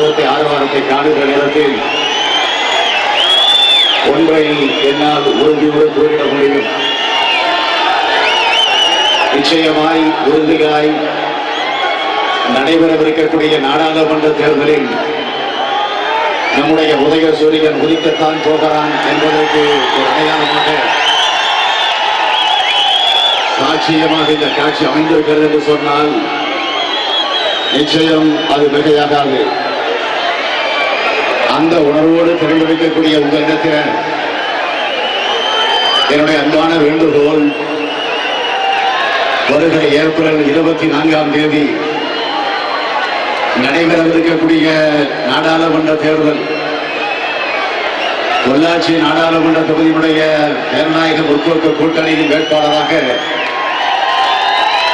ஆர்வத்தை ஆரவாரத்தை காணுகிற நேரத்தில் ஒன்றை என்னால் உறுதியோடு கூறிட முடியும். நிச்சயமாய் உறுதியாய் நடைபெறவிருக்கக்கூடிய நாடாளுமன்ற தேர்தலில் நம்முடைய உதய சூரியன் உதிக்கத்தான் போகிறான் என்பதற்கு ஒரு அடையாளமாக சாட்சியமாக இந்த காட்சி அமைந்திருக்கிறது என்று சொன்னால் நிச்சயம் அது மிகையாகாது. அந்த உணர்வோடு திறந்து வைக்கக்கூடிய உங்களிடத்தில் என்னுடைய அன்பான வேண்டுகோள், வருகிற ஏப்ரல் 24ஆம் தேதி நடைபெறவிருக்கக்கூடிய நாடாளுமன்ற தேர்தல் பொள்ளாச்சி நாடாளுமன்ற தொகுதியினுடைய ஜனநாயக முற்போக்கு கூட்டணியின் வேட்பாளராக,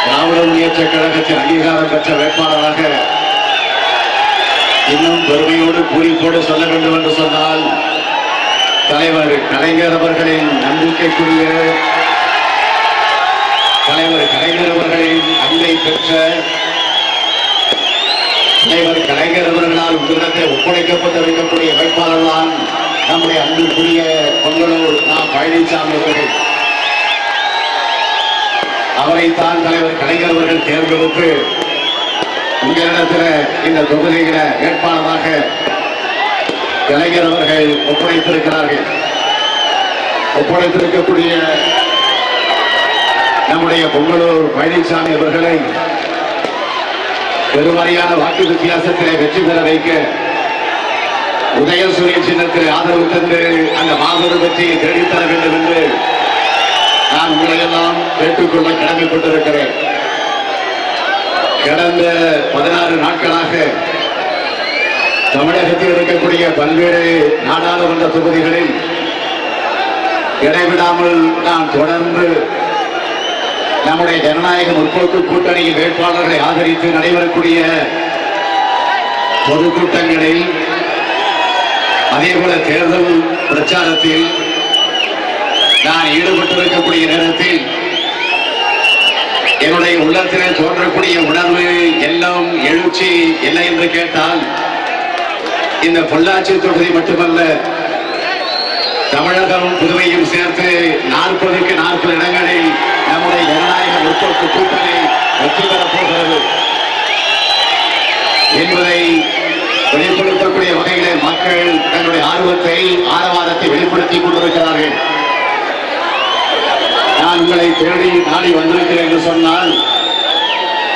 திராவிட முன்னேற்ற கழகத்தின் அங்கீகாரம் பெற்ற வேட்பாளராக, இன்னும் பெருமையோடு பூரிப்போடு சொல்ல வேண்டும் என்று சொன்னால் தலைவர் கலைஞர் அவர்களின் நம்பிக்கைக்குரிய, தலைவர் கலைஞர் அவர்களின் அன்பை பெற்ற, தலைவர் கலைஞர் அவர்களால் உங்களிடத்தை ஒப்படைக்கப்பட்டிருக்கக்கூடிய வேட்பாளர் தான் நம்முடைய அன்புக்குரிய பொங்கலூர் பழனிசாமி அவர்கள். அவரைத்தான் தலைவர் கலைஞர் அவர்கள் தேர்ந்தெடுத்து உங்களிடத்தில் இந்த தொகுதியில வேட்பாளராக கலைஞர் அவர்கள் ஒப்படைத்திருக்கிறார்கள். ஒப்படைத்திருக்கக்கூடிய நம்முடைய பொங்கலூர் பழனிசாமி அவர்களை பெருவாரியான வாக்கு வித்தியாசத்திலே வெற்றி பெற வைக்க உதயசூரிய சின்னத்தில் ஆதரவு தந்து அந்த மாபெரும் வெற்றியை தேடித்தர வேண்டும் என்று நான் உங்களையெல்லாம் கேட்டுக்கொள்ள கடமைப்பட்டிருக்கிறேன். கடந்த 16 நாட்களாக தமிழகத்தில் இருக்கக்கூடிய பல்வேறு நாடாளுமன்ற தொகுதிகளில் இடைவிடாமல் நான் தொடர்ந்து நம்முடைய ஜனநாயக முற்போக்கு கூட்டணியின் வேட்பாளர்களை ஆதரித்து நடைபெறக்கூடிய பொதுக்கூட்டங்களில், அதேபோல தேர்தல் பிரச்சாரத்தில் நான் ஈடுபட்டிருக்கக்கூடிய நேரத்தில் என்னுடைய உள்ளத்திலே தோன்றக்கூடிய உணர்வு எல்லாம் எழுச்சி என்ன என்று கேட்டால், இந்த பொள்ளாச்சி தொகுதி மட்டுமல்ல, தமிழகம் புதுவையும் சேர்த்து 40க்கு 40 இடங்களில் நம்முடைய ஜனநாயக முற்போக்கு கூட்டணி வெற்றி பெறப் போகிறது என்பதை வெளிப்படுத்தக்கூடிய வகையிலே மக்கள் தங்களுடைய ஆர்வத்தை ஆரவாரத்தை வெளிப்படுத்திக் கொண்டிருக்கிறார்கள். நான் உங்களை தேடி நாடி வந்திருக்கிறேன் என்று சொன்னால்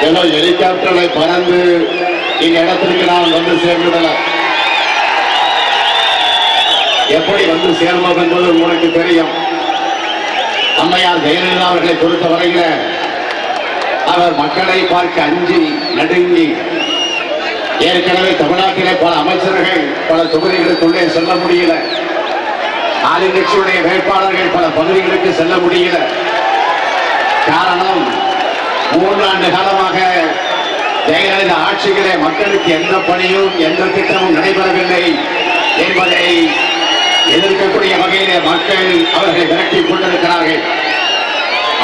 ஏதோ ஹெலிகாப்டர்களை பறந்து இந்த இடத்திற்கு நான் வந்து சேர்ந்துடலாம். எப்படி வந்து சேர்ந்தோம் என்பது உங்களுக்கு தெரியும். அம்மையார் ஜெயலலிதா அவர்களை பொறுத்த வரையில அவர் மக்களை பார்க்க அஞ்சி நடுங்கி, ஏற்கனவே தமிழ்நாட்டிலே பல அமைச்சர்கள் பல தொகுதிகளுக்குள்ளே செல்ல முடியல, ஆளுங்கட்சியுடைய வேட்பாளர்கள் பல பகுதிகளுக்கு செல்ல முடியல. காரணம், 3 ஆண்டு காலமாக ஜெயலலிதா ஆட்சிகளே மக்களுக்கு எந்த பணியும் எந்த திட்டமும் நடைபெறவில்லை என்பதை எதிர்க்கக்கூடிய வகையிலே மக்கள் அவர்களை விரட்டிக் கொண்டிருக்கிறார்கள்.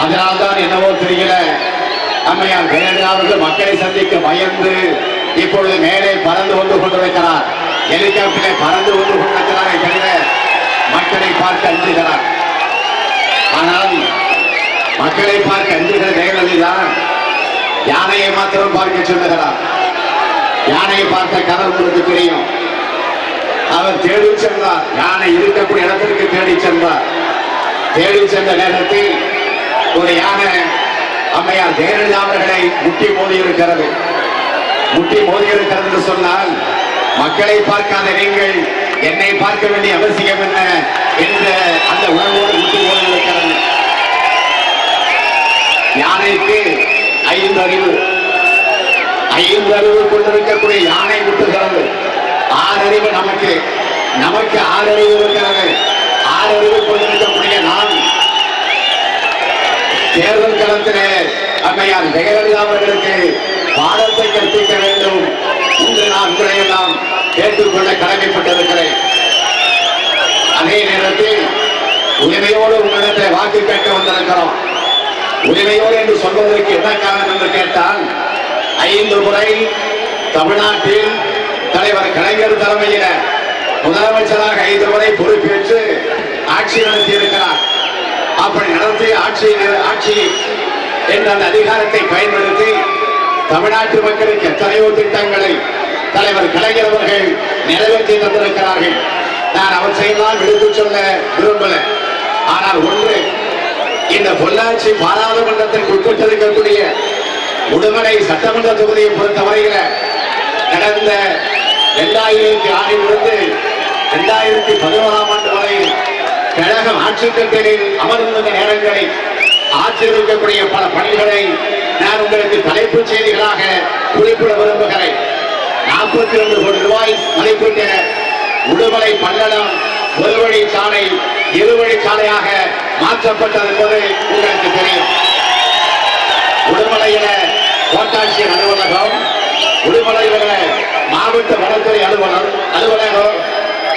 அதனால்தான் என்னவோ தெரியல, அம்மையார் ஜெயலலிதா அவர்கள் மக்களை சந்திக்க பயந்து இப்பொழுது மேலே பறந்து வந்து கொண்டிருக்கிறார். ஹெலிகாப்டரை பறந்து வந்து கொண்டிருக்கிறாரே தவிர மக்களை பார்க்க அஞ்சுகிறார். ஆனால் மக்களை பார்க்க அஞ்சுகிற ஜெயலலிதா யானையை மாத்திரம் பார்க்க சொல்லுகிறார். யானையை பார்த்த கதை உங்களுக்கு தெரியும். அவர் தேடி சென்றார், யானை இருக்கக்கூடிய இடத்திற்கு தேடி சென்றார். தேடி சென்ற நேரத்தில் ஒரு யானை அம்மையார் ஜெயலலிதா அவர்களை முட்டி மோதி இருக்கிறது. முட்டி மோதி இருக்கிறது என்று சொன்னால், மக்களை பார்க்காத நீங்கள் என்னை பார்க்க வேண்டிய அவசியம் என்ன என்ற அந்த உணர்வோடு முட்டி மோதி இருக்கிறது. யானைக்கு 5 அறிவு, 5 அறிவு கொண்டிருக்கக்கூடிய யானை முட்டுகிறது. 6 அறிவு நமக்கு 6 அறிவு இருக்கிறது. 6 அறிவு கொண்டிருக்கக்கூடிய நான் தேர்தல் களத்திலே அம்மையார் ஜெயலலிதா அவர்களுக்கு பாடத்தை கற்பிக்க வேண்டும் என்று நான் உங்களையெல்லாம் கேட்டுக்கொள்ள கடமைப்பட்டிருக்கிறேன். அதே நேரத்தில் உரிமையோடு உங்களிடத்தை வாக்கு கேட்க வந்திருக்கிறோம். உரிமையோடு என்று சொல்வதற்கு என்ன காரணம் என்று கேட்டால், 5 முறை தமிழ்நாட்டில் தலைவர் கலைஞர் தலைமையில முதலமைச்சராக 5 முறை பொறுப்பேற்று ஆட்சி நடத்தி இருக்கிறார். அப்படி நடத்தி ஆட்சி என்ற அந்த அதிகாரத்தை பயன்படுத்தி தமிழ்நாட்டு மக்களுக்கு எத்தனையோ திட்டங்களை தலைவர் கலைஞர் அவர்கள் நிறைவேற்றி தந்திருக்கிறார்கள். நான் அவற்றையெல்லாம் எடுத்துச் சொல்ல விரும்பல. ஆனால் ஒன்று, இந்த பொள்ளாச்சி பாராளுமன்றத்திற்கு உட்பட்டிருக்கக்கூடிய உடுமலை சட்டமன்ற தொகுதியை பொறுத்தவரையில கடந்த 2006 2011 ஆண்டு வரை கழகம் ஆட்சி கட்டிலில் அமர்ந்திருந்த நேரங்களில் ஆற்றியிருக்கக்கூடிய பல பணிகளை நான் உங்களுக்கு தலைப்புச் செய்திகளாக குறிப்பிட விரும்புகிறேன். 42 கோடி ரூபாய் மதிப்பிட்ட உடுமலை பல்லடம் ஒரு வழிச்சாலை 2 வழிச்சாலையாக மாற்றப்பட்டது என்பது உங்களுக்கு தெரியும். உடுமலையில கோட்டாட்சியர் அலுவலகம், உடுமலையில மாவட்ட வனத்துறை அலுவலகம்,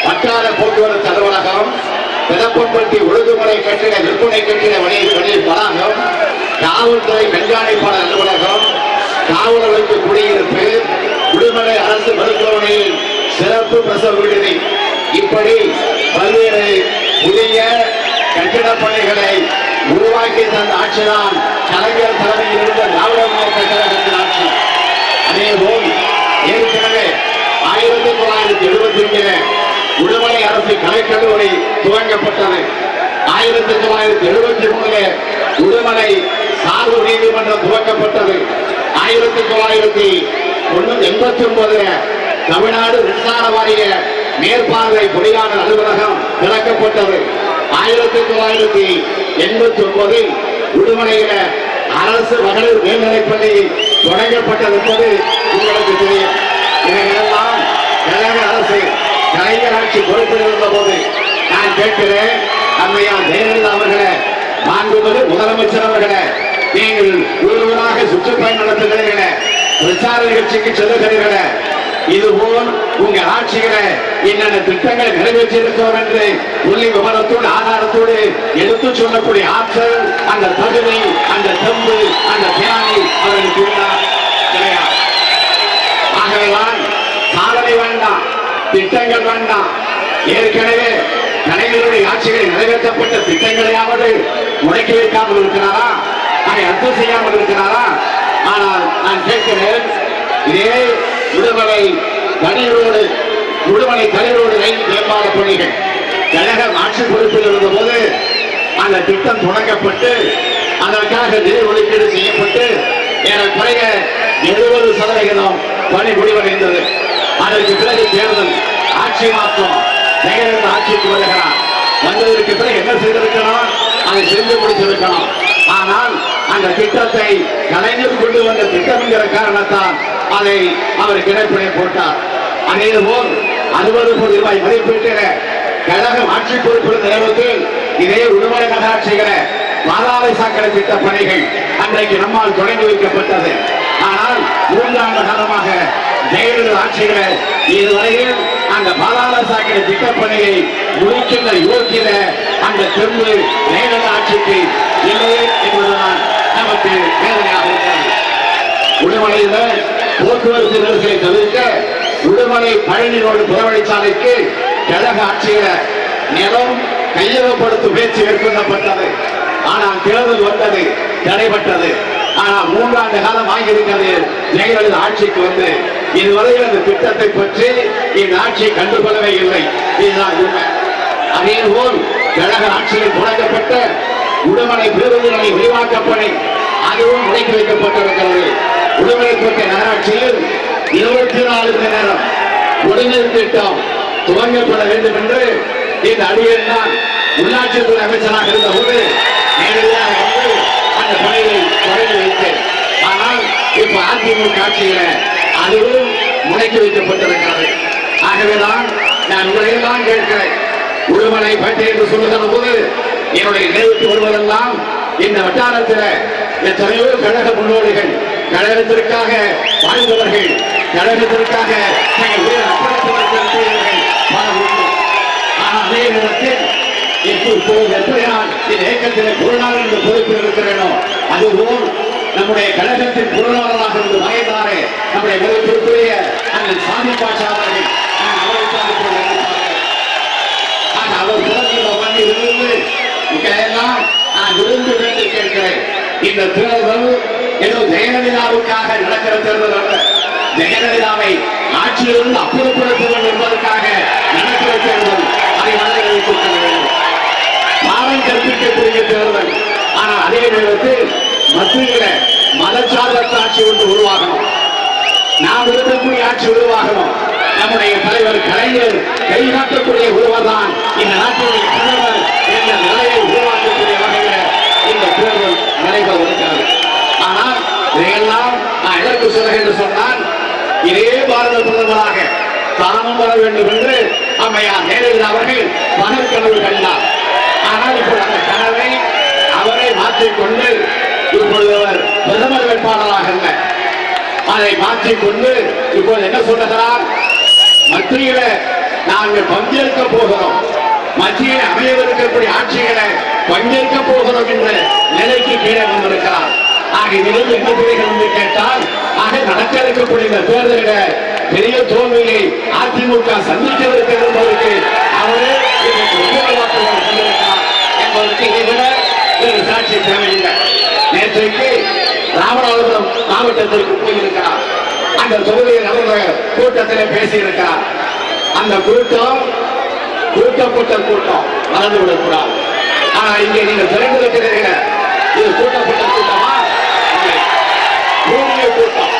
வட்டார போக்குவரத்து அலுவலகம், பிறப்பம்பட்டி ஒழுங்குமுறை கட்டிட விற்பனை கட்டிட வளாகம், காவல்துறை கண்காணிப்பாளர் அலுவலகம், காவலர்களுக்கு குடியிருப்பு, உடுமலை அரசு மருத்துவமனையில் சிறப்பு பிரசவ விடுதி, இப்படி பல்வேறு புதிய கட்டிடப் பணிகளை உருவாக்கி தந்த ஆட்சிதான் கலைஞர் தலைமையில் இருந்த திராவிட முன்னேற்ற கழகத்தின் ஆட்சி. அதேபோல் ஏற்கனவே 1972 உடுமலை அரசு கலைக்கல்லூரி துவங்கப்பட்டது. 1973 உடுமலை சார்பு நீதிமன்றம் துவக்கப்பட்டது. 1989 தமிழ்நாடு மின்சார வாரிய மேற்பார்வை பொறியாளர் அலுவலகம் திறக்கப்பட்டது. 1989 உடுமலையில அரசு மகளிர் மேல்நிலைப்பள்ளி தொடங்கப்பட்டது என்பது உங்களுக்கு தெரியும். இவைகளெல்லாம் கழக அரசு கலைஞர் ஆட்சி பொறுப்பில் இருந்த போது நான் கேட்கிறேன், அம்மையார் ஜெயலலிதா அவர்களே, மாண்புமிகு முதலமைச்சர் அவர்களே, நீங்கள் ஊராக சுற்றுப்பயணம் நடத்துகிறீர்களே, பிரச்சார நிகழ்ச்சிக்கு செல்லுகிறீர்களே, இதுபோல் உங்க ஆட்சியில என்னென்ன திட்டங்களை நிறைவேற்றி இருக்கிறோம் என்று புள்ளி விவரத்தோடு ஆதாரத்தோடு எடுத்து சொல்லக்கூடிய ஆற்றல், அந்த தகுதி, அந்த தெம்பு, அந்த தியானி அவர்களுக்கு கிடையாது. ஆகவேதான் சாதனை வேண்டாம், திட்டங்கள் வேண்டாம். ஏற்கனவே கலைஞருடைய ஆட்சிகளில் நிறைவேற்றப்பட்ட திட்டங்களையாவது முடக்கி வைக்காமல் இருக்கிறாரா, அதை ரத்து செய்யாமல் இருக்கிறாரா? ஆனால் நான் கேட்கிறேன், இதே உடுமலை தனிரோடு ரயில் மேம்பால பணிகள் கழகம் ஆட்சி பொறுப்பில் இருந்த போது அந்த திட்டம் தொடங்கப்பட்டு அதற்காக நிதி ஒதுக்கீடு செய்யப்பட்டு ஏறக்குறைய 70% பணி முடிவடைந்தது. அதற்கு பிறகு தேர்தல், ஆட்சி மாற்றம், ஜெயலலிதா ஆட்சிக்கு வருகிறார். வந்ததற்கு பிறகு என்ன செய்திருக்கணும்? அதை செஞ்சு முடித்திருக்கணும். ஆனால் அந்த திட்டத்தை கலைஞர் கொண்டு வந்த திட்டம் என்கிற காரணத்தால் அதை அவர் கிடப்பினை போட்டார். அதேபோல் 60 கோடி ரூபாய் மதிப்பீட்டில் கழகம் ஆட்சி பொறுப்பில் நேரத்தில் இதே உடுமலை நகராட்சிகள பாதாள சாக்கடை திட்ட பணிகள் அன்றைக்கு நம்மால் தொடங்கி வைக்கப்பட்டது. ஆனால் 3 ஆண்டு காலமாக ஜெயலலிதா ஆட்சிகள இதுவரையில் அந்த பாதாள சாக்கடை திட்டப்பணியை முடிக்கின்ற யோக்கிய அந்த தெம்பு ஜெயலலிதா ஆட்சிக்கு இல்லை என்பதுதான் நமக்கு வேதனையாக இருக்கிறது. உடுமலையில போக்குவரத்து நெரிசலை தவிர்க்க உடுமலை பழனி ரோடு புறவழிச்சாலைக்கு கழக ஆட்சியில நிலம் கையகப்படுத்தும் பேச்சு மேற்கொள்ளப்பட்டது. ஆனால் தேர்தல் வந்தது, தடைபட்டது. ஆனால் 3 ஆண்டு காலம் ஆகியிருக்கிறது ஜெயலலிதா ஆட்சிக்கு வந்து. இதுவரையில் அந்த திட்டத்தை பற்றி இந்த ஆட்சியை கண்டுகொள்ளவே இல்லை. இதுதான் உண்மை. அதேபோல் கழக ஆட்சியில் தொடங்கப்பட்ட உடுமலை பேருந்து நிலைய விரிவாக்கப்பணி அதுவும் முடக்கி வைக்கப்பட்டிருக்கிறது. உடுமலைப்பேட்டை நகராட்சியில் 24 மணி நேரம் குடிநீர் திட்டம் துவங்கப்பட வேண்டும் என்று இந்த அடியில் நான் உள்ளாட்சித்துறை அமைச்சராக இருந்த போது நேரடியாக வந்து அந்த பணியை தொடங்கி வைத்தேன். ஆனால் இப்ப அதிமுக ஆட்சியில அதுவும் முடக்கி வைக்கப்பட்டிருக்கிறது. ஆகவேதான் நான் உங்களையெல்லாம் கேட்கிறேன், உடுமலை பேட்டை என்று சொல்லுகிற போது என்னுடைய நினைவுக்கு வருவதெல்லாம் இந்த வட்டாரத்தில் எத்தனையோ கழக முன்னோடிகள், கழகத்திற்காக வாழ்ந்தவர்கள், கழகத்திற்காக அதே நேரத்தில் எப்படியால் இந்த இயக்கத்தில் பொருளாளர் என்று பொறுப்பில் இருக்கிறேனோ அதுபோல் நம்முடைய கழகத்தின் பொருளாளராக இருந்து மறைந்தாரே நம்முடைய மதிப்பிற்குரிய அந்த சாமி பாஷா அவர்கள் இதையெல்லாம் நான் விரும்பி வேண்டி கேட்கிறேன். இந்த தேர்தல் ஏதோ ஜெயலலிதாவுக்காக நடக்கிற தேர்தல் அல்ல. ஜெயலலிதாவை ஆட்சியிலிருந்து அப்புறப்படுத்த வேண்டும் என்பதற்காக நடக்கிற தேர்தல். அதை மனதில் கொள்ள வேண்டும். பாடம் கற்பிக்கக்கூடிய தேர்தல். ஆனால் அதே நேரத்தில் மத்தியில மதச்சார்பற்ற ஆட்சி ஒன்று உருவாகணும். நாம் விரும்பக்கூடிய ஆட்சி உருவாகணும். நம்முடைய தலைவர் கலைஞர் கைகாட்டக்கூடிய ஒருவர் தான் இந்த நாட்டினுடைய தலைவர் என்ற நிலையை உருவாக்கக்கூடிய வகையில் இந்த தேர்தல் நடைபெறுகிறது. ஆனால் இதையெல்லாம் நான் எதற்கு சொல்கிறேன் என்று சொன்னால், இதே பாரத பிரதமராக தாமும் வர வேண்டும் என்று அம்மையார் ஜெயலலிதா அவர்கள் மகன் கனவு கண்டார். ஆனால் இப்போது அந்த கனவை அவரை மாற்றிக்கொண்டு இப்பொழுது அவர் பிரதமர் வேட்பாளராக அல்ல, அதை மாற்றிக்கொண்டு இப்போது என்ன சொல்லுகிறார், மத்தியில நாங்கள் பங்கேற்க போகிறோம், மத்தியில் அமையவிருக்கக்கூடிய ஆட்சிகளை பங்கேற்க போகிறோம் என்ற நிலைக்கு கீழே வந்திருக்கிறார். ஆக இதிலிருந்து என்ன பிள்ளைகள் என்று கேட்டால், ஆக நடக்க இருக்கக்கூடிய இந்த தேர்தலிட பெரிய தோல்வியை அதிமுக சந்திக்க இருக்கிறது என்பதற்கு அவரே என்பதற்கு இதை விட ஒரு சாட்சி தேவையில்லை. நேற்றைக்கு ராமநாதபுரம் மாவட்டத்திற்கு போயிருக்கிறார். அந்த தொகுதியில் நடந்த கூட்டத்தில் பேசியிருக்கிறார். அந்த கூட்டம் கூட்டப்பட்ட கூட்டம் மறந்துவிடக்கூடாது. ஆனால் இங்கே நீங்கள் திறந்திருக்கிறீர்கள், இது கூட்டப்பட்ட கூட்டமா? கூடிய கூட்டம்,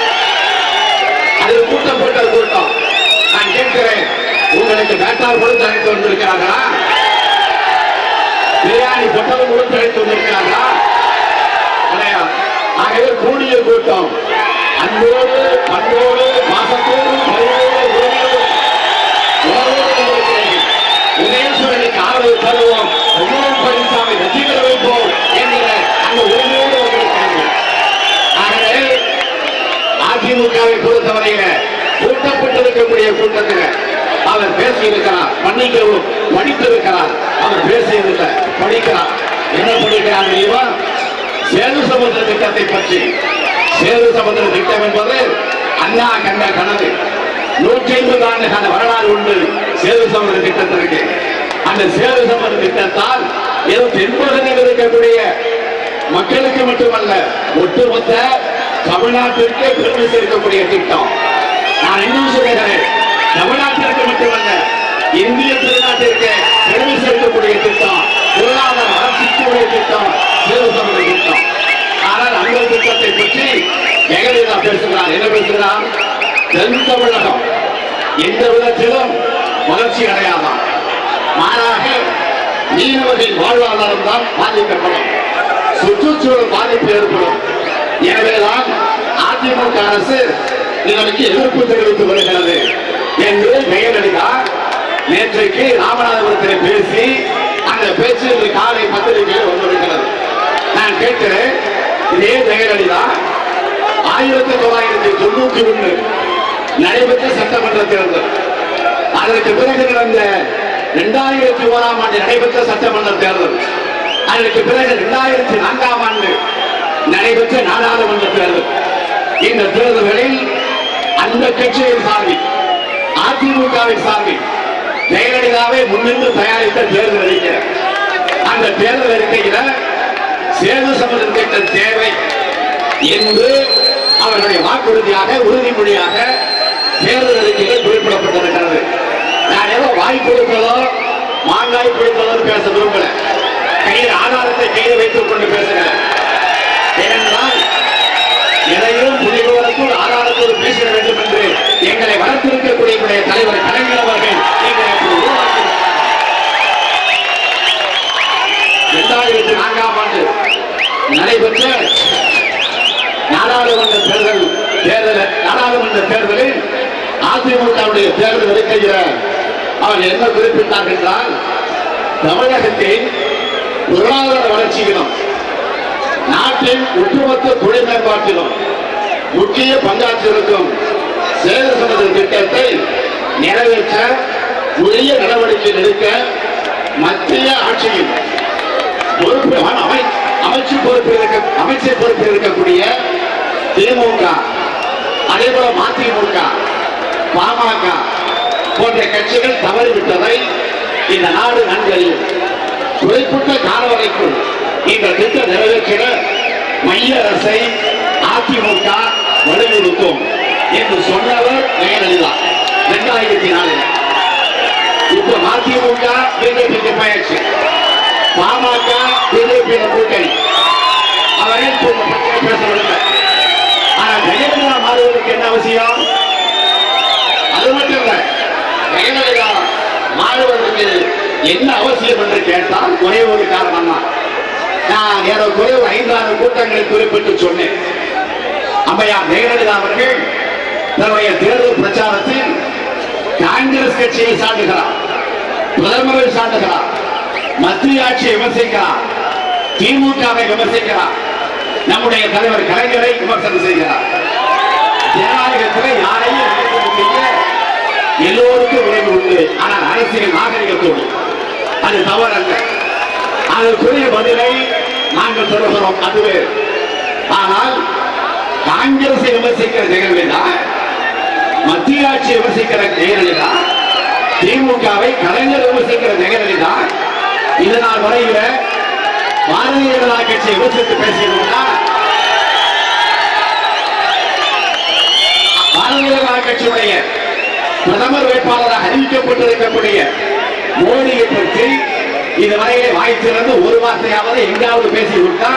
அது கூட்டப்பட்ட கூட்டம். நான் கேட்கிறேன், உங்களுக்கு வேட்டார் கொடுத்து அழைத்து வந்திருக்கிறார்களா? பிரியாணி பொட்டலும் கொடுத்து அழைத்து வந்திருக்கிறார்களா? கிடையாது. ஆகவே கூடிய கூட்டம் அன்போடு பண்போடு பாசத்தோடு உதயசூரனுக்கு ஆதரவு தருவோம், பழனிசாமி வெற்றி பெற வைப்போம் என்கிற அந்த உரிமையோடு வந்திருக்கிறார்கள். ஆகவே அதிமுகவை பொறுத்தவரையில கூட்டப்பட்டிருக்கக்கூடிய கூட்டத்தில் அவர் பேசியிருக்கிறார், மன்னிக்கவும் படித்திருக்கிறார். அவர் பேசியதில்லை, படிக்கிறார். என்ன படிக்கிறார் தெரியுமா? சேது சமுத்திர திட்டத்தை பற்றி. சேது சமுத்திர திட்டம் என்பது அண்ணா கண்ட கனவு. 150 ஆண்டு கால வரலாறு உண்டு சேது சமுத்திர திட்டத்திற்கு. அந்த சேது சமுத்திர திட்டத்தால் ஏதோ தென்பகுதியில் இருக்கக்கூடிய மக்களுக்கு மட்டுமல்ல, ஒட்டுமொத்த தமிழ்நாட்டிற்கு பெருமை சேர்க்கக்கூடிய திட்டம். நான் இன்னும் சொல்கிறேன், தமிழ்நாட்டிற்கு மட்டுமல்ல, இந்திய திருநாட்டிற்கு பெருமை சேர்க்கக்கூடிய திட்டம், பொருளாதார வளர்ச்சிக்குரிய திட்டம் சேது சமுத்திர திட்டம். ஆனால் அந்த திட்டத்தை பற்றி ஜெயலலிதா பேசுகிறார். என்ன பேசுகிறார்? தென் தமிழகம் எந்த விதத்திலும் வளர்ச்சி அடையாதான், மாறாக மீனவர்களின் வாழ்வாதாரம் தான் பாதிக்கப்படும், சுற்றுச்சூழல் பாதிப்பு ஏற்படும். எனவேதான் அதிமுக அரசு இதற்கு எதிர்ப்பு தெரிவித்து வருகிறது என்று ஜெயலலிதா நேற்றைக்கு ராமநாதபுரத்தில் பேசி, அந்த பேச்சு இன்று காலை பத்திரிகையில் வந்திருக்கிறது. நான் கேட்கிறேன், இதே ஜெயலலிதா 1991 நடைபெற்ற சட்டமன்ற தேர்தல், அதற்கு பிறகு நடந்த 2001 ஆண்டு நடைபெற்ற சட்டமன்ற தேர்தல், அதற்கு பிறகு 2004 ஆண்டு நடைபெற்ற நாடாளுமன்ற தேர்தல், இந்த தேர்தல்களில் அந்த கட்சியின் சார்பில் அதிமுகவின் சார்பில் ஜெயலலிதாவை முன்னின்று தயாரித்த தேர்தல் அறிக்கை. அந்த தேர்தல் அறிக்கையில் சேது சமுத்திர திட்டம் தேவை என்று அவர்களுடைய வாக்குறுதியாக உறுதிமொழியாக தேர்தல் அறிக்கையில் குறிப்பிடப்பட்டிருக்கிறது. நான் ஏதோ வாய் கொடுத்ததோ மாங்காய் கொடுத்ததோ பேச விரும்பல, கையில் ஆதாரத்தை கையில் வைத்துக் கொண்டு பேசுகிறேன். ஏனென்றால் எதையும் புலிகோரத்தோடு ஆதாரத்தோடு பேச வேண்டும் என்று எங்களை வளர்த்திருக்கக்கூடிய தலைவர் கலைஞர் அவர்கள் எங்களை உருவாக்கி 2004 ஆண்டு நடைபெற்ற நாடாளுமன்ற தேர்தலில் அதிமுகவுடைய தேர்தல் அறிக்கையில் அவர் என்ன குறிப்பிட்டார் என்றால், தமிழகத்தின் பொருளாதார வளர்ச்சியிலும் நாட்டின் ஒட்டுமொத்த தொழில் மேம்பாட்டிலும் முக்கிய பங்காற்றிருக்கும் சேது சமுத்திர திட்டத்தை நிறைவேற்ற உரிய நடவடிக்கை எடுக்க மத்திய ஆட்சியில் அமைச்சர் பொறுப்பில் இருக்கக்கூடிய திமுக, அதேபோல மதிமுக, பாமக போன்ற கட்சிகள் தவறிவிட்டதை இந்த நாடு நன்கறியும். குறிப்பிட்ட கால வரைக்கும் இந்த திட்டம் நிறைவேற்றிட மைய அரசை அதிமுக வலியுறுத்தும் என்று சொன்னவர் ஜெயலலிதா 2004. இப்ப அதிமுக பிஜேபிக்கு பயிற்சி, பாமக பிஜேபி கூட்டணி, அவரே பேசவில்லை. ஆனா ஜெயலலிதா மாறுவதற்கு என்ன அவசியம்? அது மட்டும் இல்ல, ஜெயலலிதா மாறுவதற்கு என்ன அவசியம் என்று கேட்டால் ஒரே ஒரு காரணம் தான். நான் ஏறக்குறைய 5-6 கூட்டங்களை குறிப்பிட்டு சொன்னேன். அம்மையார் ஜெயலலிதா அவர்கள் தன்னுடைய தேர்தல் பிரச்சாரத்தில் காங்கிரஸ் கட்சியை சாட்டுகிறார், பிரதமரை சாட்டுகிறார், மத்திய ஆட்சியை விமர்சிக்கிறார், திமுகவை விமர்சிக்கிறார், நம்முடைய தலைவர் கலைஞரை விமர்சனம் செய்கிறார். ஜனநாயகத்தில் யாரையும் விமர்சனம் செய்ய எல்லோருக்கும் உரிமை உண்டு. ஆனால் அரசியல் நாகரிகத்தோடு அது தவறல்ல. அதற்குரிய பதிலை நாங்கள் சொல்லுகிறோம், அதுவே. ஆனால் காங்கிரஸை விமர்சிக்கிற ஜெயலலிதா, மத்திய ஆட்சியை விமர்சிக்கிற ஜெயலலிதா, திமுகவை கலைஞர் விமர்சிக்கிற ஜெயலலிதா, இதனால் வரையில பாரதிய ஜனதா கட்சியை விமர்சித்து பேசியிருந்தா பாரதிய ஜனதா கட்சியுடைய பிரதமர் வேட்பாளராக அறிவிக்கப்பட்டிருக்கக்கூடிய மோடியை பற்றி இதுவரையிலே வாய்த்திருந்து ஒரு வார்த்தையாவது எங்காவது பேசிவிட்டா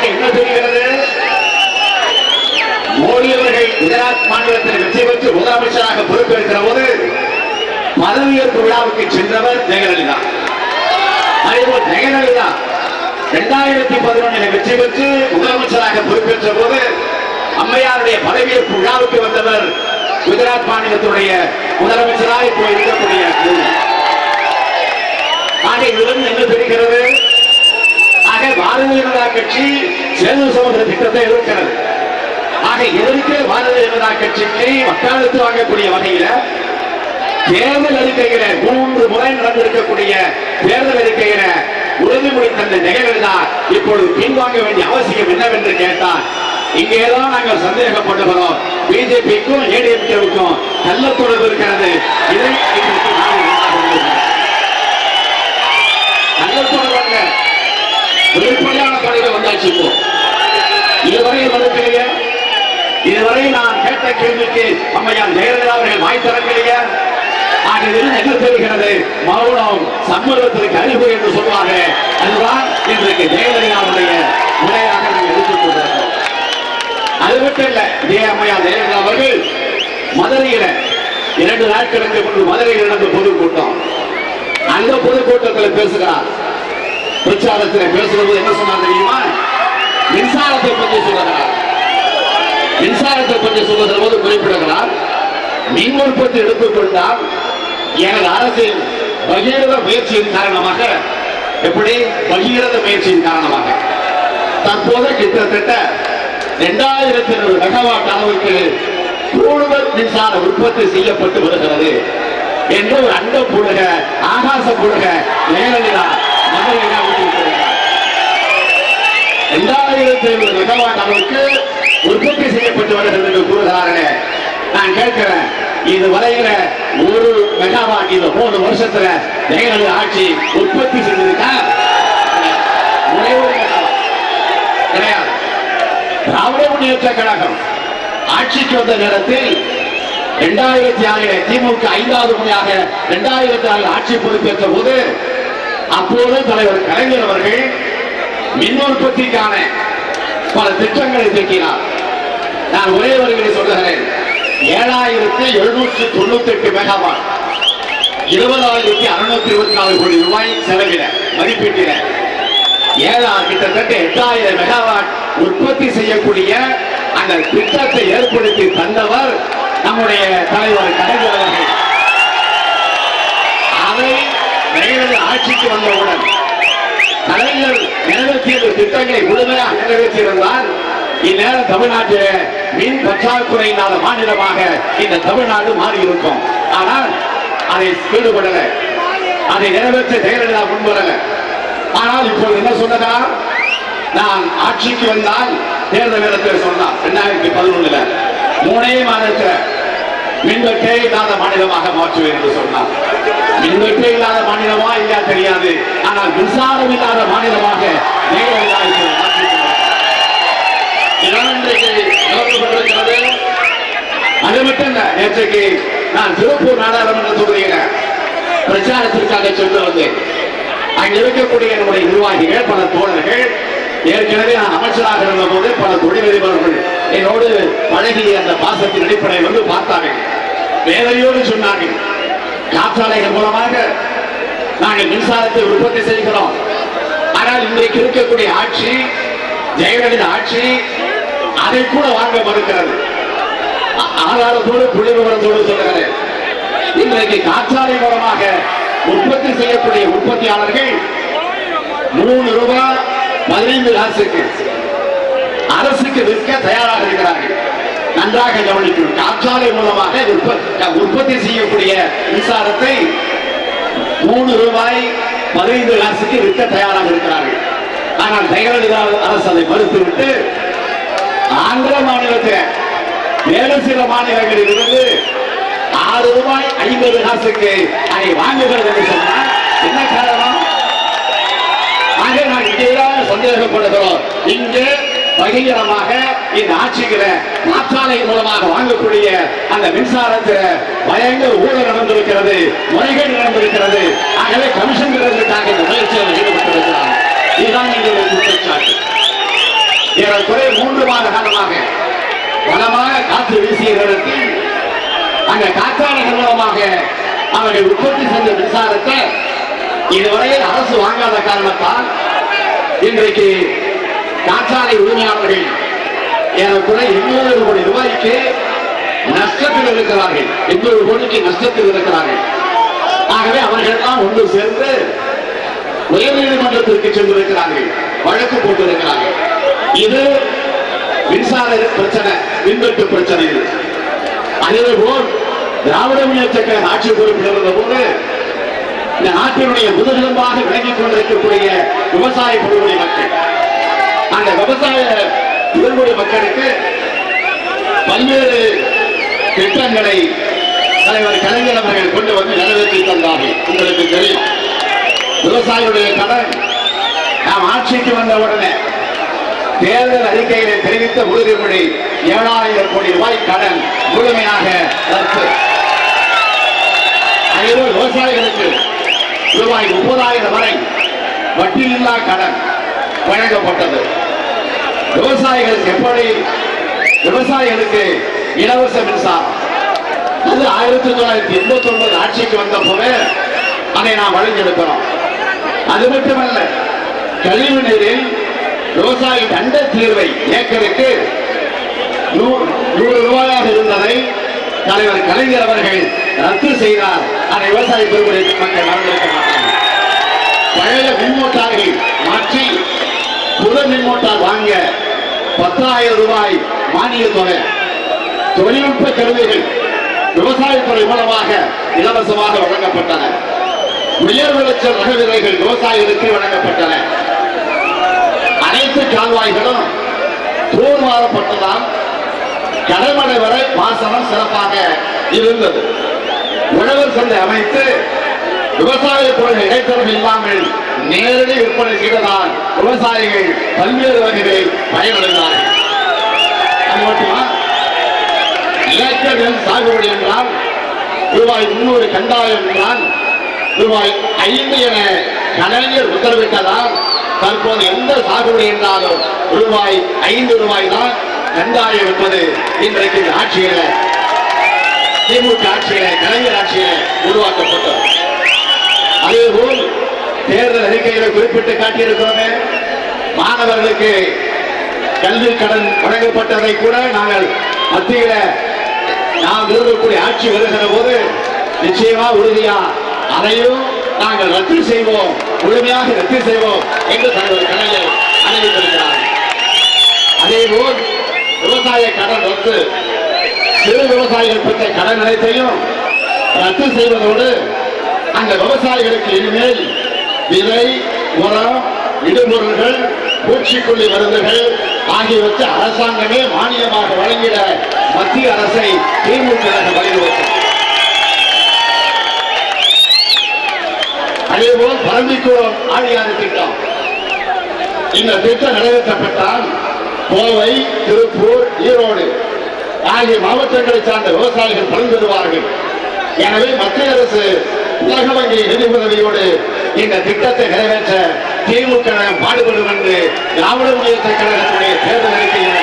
என்ன தெரிகிறது? மோடி அவர்கள் குஜராத் மாநிலத்தில் வெற்றி பெற்று முதலமைச்சராக பொறுப்பேற்கிற போது பதவியேற்பு விழாவுக்கு சென்றவர் ஜெயலலிதா. அதேபோல் ஜெயலலிதா 2011 வெற்றி பெற்று முதலமைச்சராக பொறுப்பேற்ற போது அம்மையாருடைய பதவியேற்பு விழாவுக்கு வந்தவர் குஜராத் மாநிலத்துடைய முதலமைச்சராக இப்போ இருக்கக்கூடிய. ஆக இதிலிருந்து என்ன தெரிகிறது? ஆக பாரதிய ஜனதா கட்சி சேது சமுதிர திட்டத்தை எதிர்க்கிறது. ஆக எதிர்க்க பாரதிய ஜனதா கட்சிக்கு வக்காலத்து வாங்கக்கூடிய வகையில தேர்தல் அறிக்கையில 3 முறை நடந்திருக்கக்கூடிய தேர்தல் அறிக்கையில உறுதிமொழி தந்த ஜெயலலிதா இப்பொழுது பின்வாங்க வேண்டிய அவசியம் என்னவென்று கேட்டால், இங்கேதான் நாங்கள் சந்தேகப்படுகிறோம், பிஜேபிக்கும் ஏடிஎம்கேவுக்கும் நல்ல தொடர்பு இருக்கிறது. இதை நல்ல தொடர்பு வெளிப்படையான தொழிலை வந்தாச்சு. இதுவரை மறுக்கலையே, இதுவரை நான் கேட்ட கேள்விக்கு அம்மையார் ஜெயலலிதா அவர்கள் வாய் திறக்கலையே. ஆகியதில் என்ன தெரிகிறது? மௌனம் சம்மதத்திற்கு அறிவு என்று சொல்வாங்க. அதுதான் இன்றைக்கு ஜெயலலிதாவுடைய முறையாக நாங்கள் எடுத்துக் கொண்டிருக்கிறோம். அது மட்டும் இல்ல, இதே அம்மையார் ஜெயலலிதா அவர்கள் மதுரையில 2 நாட்களுக்கு முன்பு மதுரையில் நடந்த பொதுக்கூட்டம், அந்த பொதுக்கூட்டத்தில் பேசுகிறார். பிரச்சாரத்தில் பேசுவது என்ன சொன்னார் தெரியுமா? மின்சாரத்தை பற்றி சொல்லுகிறார். மின்சாரத்தை பற்றி சொல்லுகிற போது குறிப்பிடுகிறார், மின் உற்பத்தி எடுத்துக்கொண்டால் எனது அரசின் பகீரத முயற்சியின் காரணமாக, எப்படி பகீரத முயற்சியின் காரணமாக தற்போது கிட்டத்தட்ட 2200 மெகாவாட் அளவுக்கு கூடுதல் மின்சார உற்பத்தி செய்யப்பட்டு வருகிறது என்று ஒரு அண்ட புழுக ஆகாச புழுக ஜெயலலிதா 2700 மெகாவாட் அளவுக்கு உற்பத்தி செய்யப்பட்டு வருகிறது என்று கூறுகிறார்கள். நான் கேட்கிறேன், இது வரையில 1 மெகாவாட் இந்த 3 வருஷத்துல ஜெயலலிதா ஆட்சி உற்பத்தி செய்திருக்கா? கிடையாது. திராவிட முன்னேற்ற கழகம் ஆட்சிக்கு வந்த நேரத்தில் 2006 திமுக 5வது முறையாக 2006 ஆட்சி பொறுப்பேற்ற போது அப்போது தலைவர் கலைஞர் அவர்கள் மின் உற்பத்திக்கான பல திட்டங்களை தீட்டினார். நான் ஒரே வரிகளை சொல்லுகிறேன், 7798 மெகாவாட் 20,624 கோடி ரூபாய் செலவிட மதிப்பீட்டில கிட்டத்தட்ட 8000 மெகாவாட் உற்பத்தி செய்யக்கூடிய அந்த திட்டத்தை ஏற்படுத்தி தந்தவர் நம்முடைய தலைவர் கலைஞர் அவர்கள். அதை ஆட்சிக்கு வந்தவுடன் கலைஞர் நிறைவேற்றிய திட்டங்களை முழுமையாக நிறைவேற்றியிருந்தால் இந்நேரம் தமிழ்நாட்டில் மின் பற்றாக்குறை இல்லாத மாநிலமாக இந்த தமிழ்நாடு மாறி இருக்கும். ஆனால் அதை ஈடுபடல, அதை நிறைவேற்ற ஜெயலலிதா முன்வரல. ஆனால் இப்போது என்ன சொன்னதால், நான் ஆட்சிக்கு வந்தால் தேர்தல் நேரத்தில் சொன்னார் 2011 3 மாதத்தில் மின்வெட்டே இல்லாத மாநிலமாக மாற்றுவேன் என்று சொன்னார். மின்வெட்டு இல்லாத மாநிலமா இல்லையா தெரியாது, ஆனால் மின்சாரம் இல்லாத மாநிலமாக ஜெயலலிதா அது மட்டும் இல்ல. நேற்றைக்கு நான் திருப்பூர் நாடாளுமன்ற தொகுதியில பிரச்சாரத்திற்காக சென்று வந்தேன். அங்க இருக்கக்கூடிய என்னுடைய நிர்வாகிகள், பல தோழர்கள், ஏற்கனவே நான் அமைச்சராக இருந்த போது பல தொழிலதிபர்கள் என்னோடு பழகிய அந்த பாசத்தின் அடிப்படையில் வந்து பார்த்தார்கள். வேலையோடு சொன்னார்கள், காற்றாலைகள் மூலமாக நாங்கள் மின்சாரத்தை உற்பத்தி செய்கிறோம். ஆனால் இன்றைக்கு இருக்கக்கூடிய ஆட்சி, ஜெயலலிதா ஆட்சி, அதை கூட வாங்க மறுக்கிறது. ஆதாரத்தோடு புள்ளி விவரத்தோடு சொல்லுகிறேன். இன்றைக்கு காற்றாலை மூலமாக உற்பத்தி செய்யக்கூடிய உற்பத்தியாளர்கள் 3 ரூபாய் 15 காசுக்கு அரசுக்கு விற்க தயாராக இருக்கிறார்கள். நன்றாக கவனிக்கணும். காற்றாலை மூலமாக உற்பத்தி செய்யக்கூடிய மின்சாரத்தை 3 ரூபாய் 15 காசுக்கு விற்க தயாராக இருக்கிறார்கள். ஆனால் ஜெயலலிதா அரசு அதை மறுத்துவிட்டு ஆந்திர மாநிலத்தில் வேறு சில மாநிலங்களில் இருந்து 6 ரூபாய் 50 காசுக்கு அதை வாங்குகிறது என்று சொன்னால் என்ன காரணம்? ஆக நான் இங்கேதான் சந்தேகப்படுகிறோம். இங்கே பகிரமாக இந்த ஆட்சிக்கிற காற்றாலை மூலமாக வாங்கக்கூடிய அந்த மின்சாரத்தில் பயங்கர ஊழல் நடந்திருக்கிறது, முறைகேடு நடந்திருக்கிறது. ஆகவே கமிஷன் பெறுவதற்காக இந்த முயற்சியில் ஈடுபட்டிருக்கிறார். இதுதான் எங்களுடைய குற்றச்சாட்டு. ஏறக்குறைய 3 மாத காலமாக பலமாக காற்று வீசிய நேரத்தில் அந்த காற்றாலைகள் மூலமாக அவர்கள் உற்பத்தி செய்த மின்சாரத்தை இதுவரையில் அரசு வாங்காத காரணத்தால் இன்றைக்கு காற்றாலை உரிமையாளர்கள் ஏறக்குறைய 800 கோடி ரூபாய்க்கு நஷ்டத்தில் இருக்கிறார்கள். 800 கோடிக்கு நஷ்டத்தில் இருக்கிறார்கள். ஆகவே அவர்கள் எல்லாம் ஒன்று சேர்ந்து உயர்நீதிமன்றத்திற்கு சென்றிருக்கிறார்கள், வழக்கு போட்டிருக்கிறார்கள். இது மின்சார பிரச்சனை, மின்வெட்டு பிரச்சனை. அதேபோல் திராவிட முன்னேற்ற கழக ஆட்சி பொறுப்பில் இருந்த போது இந்த நாட்டினுடைய முதுகெலும்பாக விளங்கிக் கொண்டிருக்கக்கூடிய விவசாய பெருங்குடி மக்கள், அந்த விவசாய பெருங்குடி மக்களுக்கு பல்வேறு திட்டங்களை தலைவர் கலைஞர் அவர்கள் கொண்டு வந்து நிறைவேற்றி தந்தார்கள். உங்களுக்கு தெரியும், விவசாயிகளுடைய கடன் நாம் ஆட்சிக்கு வந்த உடனே தேர்தல் அறிக்கையிலே தெரிவித்த உறுதிமொழி 7000 கோடி ரூபாய் கடன் முழுமையாக ரத்து. அதேபோல் விவசாயிகளுக்கு ரூபாய் 30,000 வரை வட்டியில்லா கடன் வழங்கப்பட்டது. விவசாயிகளுக்கு எப்படி விவசாயிகளுக்கு இலவச மின்சாரம், அது 1989 ஆட்சிக்கு வந்த போது அதை நாம் வழங்கியிருக்கிறோம். அது மட்டுமல்ல, கழிவு நீரில் விவசாயி தண்ட தீர்வை ஏக்கருக்கு 100 ரூபாயாக இருந்ததை தலைவர் கலைஞர் அவர்கள் ரத்து செய்தார். அதை விவசாய பெருங்குடி மக்கள் மறந்திருக்க மாட்டார்கள். பழைய மின்மோட்டார்கள் மாற்றி புது மின்மோட்டார் வாங்க 10,000 ரூபாய் மானிய தொகை, தொழில்நுட்ப கருவிகள் விவசாயத்துறை மூலமாக இலவசமாக வழங்கப்பட்டன. உயர் விளைச்சல் ரக விதைகள் விவசாயிகளுக்கு வழங்கப்பட்டன. அனைத்து கால்வாய்களும் தூர்வாரப்பட்டதால் கடமடை வரை பாசனம் சிறப்பாக இருந்தது. உழவர் சந்தை அமைத்து விவசாய பொருள் இடைத்தரவு இல்லாமல் நேரடி விற்பனை செய்ததால் விவசாயிகள் பல்வேறு வகைகளில் பயனடைந்தார்கள். அது மட்டுமா, ஏக்கர் நெல் சாகுபடி என்றால் ரூபாய் 300 கண்டாயம் என்றால் ரூபாய் 5 என கலைஞர் உத்தரவிட்டதால் தற்போது எந்த சாகுபடி என்றாலும் ரூபாய் 5 தான் கண்டாயம் என்பது இன்றைக்கு ஆட்சியில, திமுக ஆட்சியில, கலைஞர் ஆட்சியில உருவாக்கப்பட்டது. அதேபோல் தேர்தல் அறிக்கையில குறிப்பிட்டு காட்டியிருக்கிறோமே, மாணவர்களுக்கு கல்வி கடன் வழங்கப்பட்டதை கூட நாங்கள் மத்தியில நாம் விரும்பக்கூடிய ஆட்சி வருகிற போது நிச்சயமா உறுதியா அதையும் நாங்கள் ரத்து செய்வோம், முழுமையாக ரத்து செய்வோம் என்று தலைவர் கலைஞர் அறிவித்திருக்கிறார். அதேபோல் விவசாய கடன் ரத்து, சிறு விவசாயிகள் பெற்ற கடன் அனைத்தையும் ரத்து செய்வதோடு அந்த விவசாயிகளுக்கு இனிமேல் விலை, உரம், இடுபொருள்கள், பூச்சிக்கொல்லி மருந்துகள் ஆகியவற்றை அரசாங்கமே மானியமாக வழங்கிட மத்திய அரசை திமுக வலியுறுத்தும். ஆண்டிக்குளம் ஆழியாறு திட்டம். இந்த திட்டம் நிறைவேற்றப்பட்டால் கோவை, திருப்பூர், ஈரோடு ஆகிய மாவட்டங்களை சார்ந்த விவசாயிகள் பலன் பெறுவார்கள். எனவே மத்திய அரசு உலக வங்கி நிதி உதவியோடு இந்த திட்டத்தை நிறைவேற்ற திமுக பாடுபடும் என்று திராவிட முன்னேற்ற கழகத்துடைய தேர்தல் அறிக்கையில்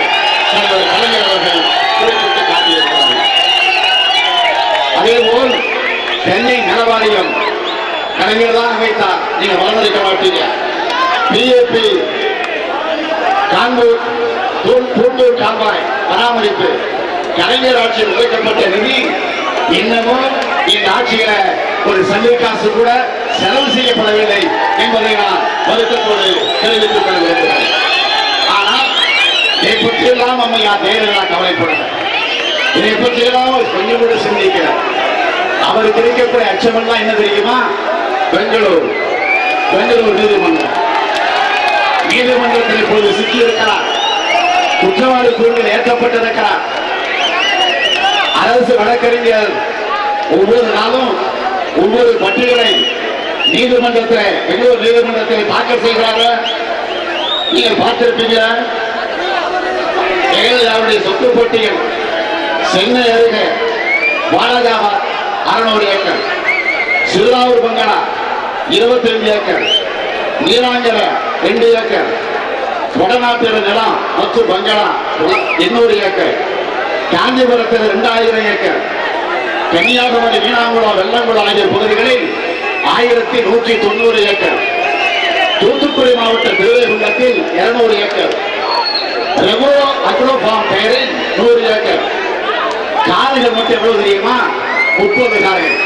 தலைவர் கலைஞர் அவர்கள் குறிப்பிட்டு காட்டியிருக்கிறார்கள். அதேபோல் சென்னை நலவாரியம் கலைஞர் தான் அமைத்தார், நீங்க வளர்ந்திருக்க மாட்டீங்க. பிஏபி கான்பூர் தூண்டூர் கால்வாய் பராமரிப்பு கலைஞர் ஆட்சியில் ஒதுக்கப்பட்ட நிதி இன்னமும் இந்த ஆட்சியில ஒரு சல்லி காசு கூட செலவு செய்யப்படவில்லை என்பதை நான் வருத்தத்தோடு தெரிவித்துக் கொள்ள விரும்புகிறேன். ஆனால் இதை பற்றியெல்லாம் அம்மையார் நேரில் கவலைப்படுகிறார். இதை பற்றியெல்லாம் கொஞ்சம் கூட சிந்திக்கிறார். அவருக்கு இருக்கக்கூடிய அச்சம் தான் என்ன தெரியுமா? பெங்களூர் நீதிமன்றத்தில் இப்போது சிக்கியிருக்கிறார். குற்றவாளி கூண்டில் ஏற்றப்பட்டிருக்கிறார். அரசு வழக்கறிஞர் ஒவ்வொரு நாளும் ஒவ்வொரு பட்டியலை நீதிமன்றத்தில் பெங்களூர் நீதிமன்றத்தில் தாக்கல் செய்கிறார்கள். நீங்கள் பார்த்திருப்பீங்க. ஜெயலலிதாவுடைய சொத்து போட்டியில் சென்னை அருகே பாலாஜாபாத் 600 ஏக்கர், சிறுதாவூர் பங்களா 25 ஏக்கர், நீராஞ்சல 2 ஏக்கர், வடநாட்டில் நிலம் மற்றும் பங்களா 800 ஏக்கர், காஞ்சிபுரத்தில் 2000 ஏக்கர், கன்னியாகுமரி, மீனாங்குளம், வெள்ளங்குளம் ஆகிய பகுதிகளில் 1190 ஏக்கர், தூத்துக்குடி மாவட்ட திருவேகுண்டத்தில் 200 ஏக்கர், ரெகோ அக்ரோ ஃபார்ம் பெயரில் 100 ஏக்கர். காடுகள் மட்டும் எவ்வளவு தெரியுமா? 30 காடுகள்.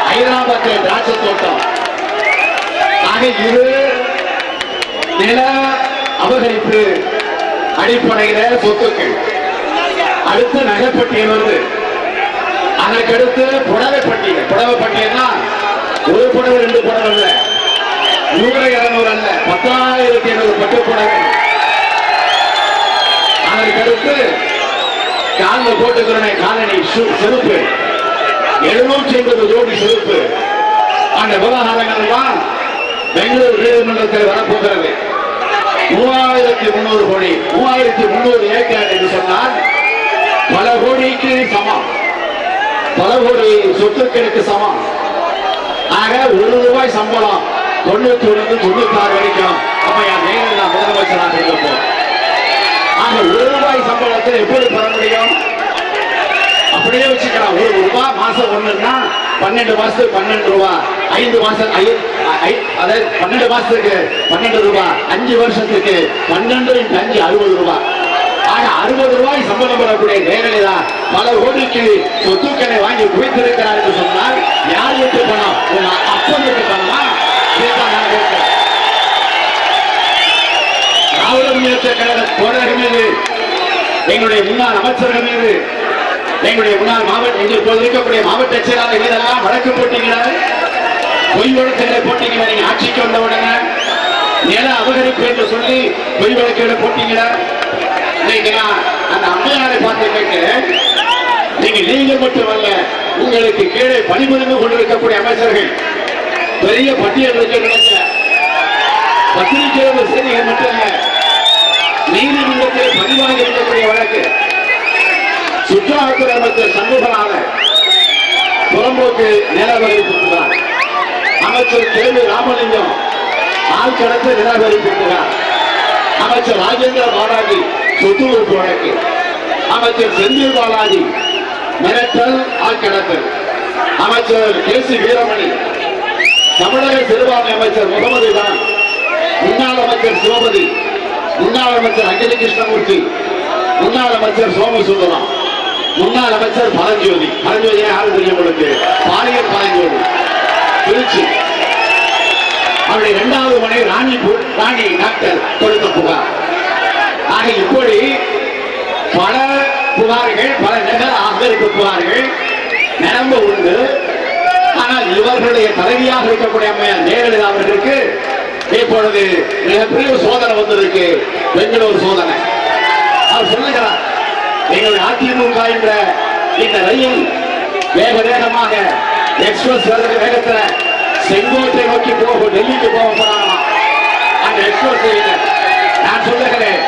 ஹைதராபாத்தில் திராட்சை தோட்டம். ஆக இது நில அபகரிப்பு அடிப்படையில சொத்துக்கள். அடுத்து நகைப்பட்டியல் வருது. அதற்கடுத்து புடவை பட்டியல். புடவை பட்டியல்னா ஒரு புடவை 2 புடவை அல்ல, 100 200 அல்ல, 10,700 பட்டு புடவை. அதற்கடுத்து காலில் போட்டுக்கிற காலணி செருப்பு 750 ஜோடி செருப்பு. அந்த விவகாரங்கள் எல்லாம் பெங்களூர் நீதிமன்றத்தில் வரப்போகிறது. 3300 கோடி, 3300 ஏக்கர் என்று சொன்னால் பல கோடிக்கு சமம், பல கோடி சொத்துக்களுக்கு சமம். ஆக ₹1 சம்பளம் 91 96 வரைக்கும் அம்மையார் ஜெயலலிதா முதலமைச்சராக இருப்போம். ஆக ₹1 சம்பளத்தை எப்படி பெற முடியும்? அப்படியே வச்சுக்கலாம். ₹1 மாசம் ஒண்ணுன்னா 12 மாசத்துக்கு ₹12, 5 மாசம் அதாவது 12 மாசத்துக்கு ₹12, 5 வருஷத்துக்கு 12 × 5 ₹60. ஆக ₹60 சம்பளம் பெறக்கூடிய ஜெயலலிதா பல கோடிக்கு சொத்துக்களை வாங்கி குவித்திருக்கிறார் என்று சொன்னால் யார் வீட்டு பணம்? அப்பன் வீட்டு பணமா? திராவிட முன்னேற்ற கழக தோழர்கள் மீது, எங்களுடைய முன்னாள் அமைச்சர்கள் மீது, எங்களுடைய முன்னாள் மாவட்ட எங்களுக்கு இருக்கக்கூடிய மாவட்ட செயலாளர் மீதெல்லாம் வழக்கு போட்டீங்களா? பொய் வழக்குகளை போட்டீங்களா? நீங்க ஆட்சிக்கு வந்த உடனே நில அபகரிப்பு என்று சொல்லி பொய் வழக்குகளை போட்டீங்களா? அந்த அம்மையாரை பார்த்து கேட்கிறேன். நீங்க மட்டுமல்ல, உங்களுக்கு கீழே பணிபுரிந்து கொண்டிருக்கக்கூடிய அமைச்சர்கள் பெரிய பட்டியல் இருக்க பத்திரிகையோட செய்திகள் மட்டுமல்ல, நீதிமன்றத்தில் பதிவாக இருக்கக்கூடிய வழக்கு. சுற்றுலாத்துறை அமைச்சர் சண்முகநாதன் புறம்போக்கு நிலவரிப்புகிறார். அமைச்சர் கேள்வி ராமலிங்கம் ஆழ்கடத்து நிலவரிப்புகிறார். அமைச்சர் ராஜேந்திர பாலாஜி சொத்து உறுப்பு வழக்கு. அமைச்சர் செந்தில் பாலாஜி மிரட்டல் ஆழ்கடத்தல். அமைச்சர் கேசி வீரமணி, தமிழக சிறுபான்மை அமைச்சர் முகமது கான், முன்னாள் அமைச்சர் சிவபதி, முன்னாள் அமைச்சர் அஞ்சலி கிருஷ்ணமூர்த்தி, முன்னாள் அமைச்சர் சோமசுந்தரம், முன்னாள் அமைச்சர் பரஞ்சோதி. பரஞ்சோதி யாரும் தெரியும் உங்களுக்கு? பாலியல் பரஞ்சோதி, திருச்சி. அவருடைய 2வது மனைவி ராணி டாக்டர் கொடுத்த புகார். ஆக இப்படி பல புகார்கள், பல நில அபகரிப்பு புகார்கள் நிரம்ப உண்டு. ஆனால் இவர்களுடைய தலைவியாக இருக்கக்கூடிய அம்மையார் ஜெயலலிதா அவர்களுக்கு இப்பொழுது மிகப்பெரிய சோதனை வந்திருக்கு. பெங்களூர் சோதனை. அவர் சொல்லுகிறார், எங்களுடைய அதிமுக என்ற இந்த ரயில் வேகமாக எக்ஸ்பிரஸ் வேகத்தில் செங்கோட்டை நோக்கி போகும், டெல்லிக்கு போக போறாங்க. அந்த எக்ஸ்பிரஸ் செய்யுங்க. நான் சொல்லுகிறேன்,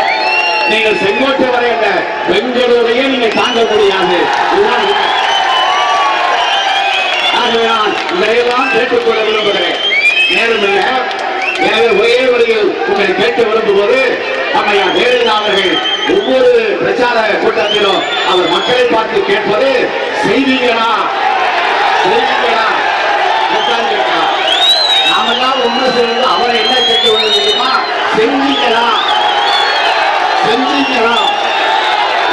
நீங்கள் செங்கோட்டை வரை அல்ல, பெங்களூரையே நீங்க தாங்க முடியாது. இதுதான் உண்மை. ஆகவே நான் இதையெல்லாம் கேட்டுக்கொள்ள விரும்புகிறேன். நேரம் இல்லை. எனவே ஒரே வழியில் உங்களை கேட்டு விரும்புவது, அம்மையார் ஜெயலலிதா அவர்கள் ஒவ்வொரு பிரச்சார கூட்டத்திலும் அவர் மக்களை பார்த்து கேட்பது, செய்வீங்களா செய்வீங்களா கேட்கிறார். நாமெல்லாம் ஒன்று சேர்ந்து அவரை என்ன கேட்க வேண்டும் தெரியுமா? செஞ்சீங்களா செஞ்சீங்களா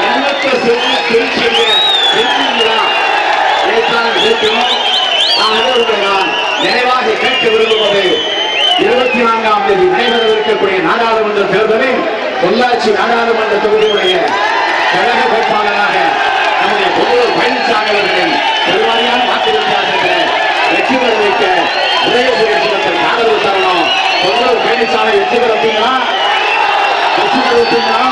என்னத்தை செஞ்சு தெரிஞ்சீங்க செஞ்சீங்களா இதைத்தான் கேட்கணும். நான் நிறைவாக கேட்க விரும்புவது, 24ஆம் தேதி நடைபெறவிருக்கக்கூடிய நாடாளுமன்ற தேர்தலில் பொள்ளாச்சி நாடாளுமன்ற தொகுதியுடைய கழக வேட்பாளராக நம்முடைய பொருள் பழனிசாமி அவர்களை பெருவாரியான வாக்குறுதியாளர்கள் வெற்றி பெற வைக்க உதயசூரியத்தில் ஆதரவு தரணும். பொருள் பழனிசாமி வெற்றி பெறப்பீங்களா? வெற்றி பெறப்பீங்களா?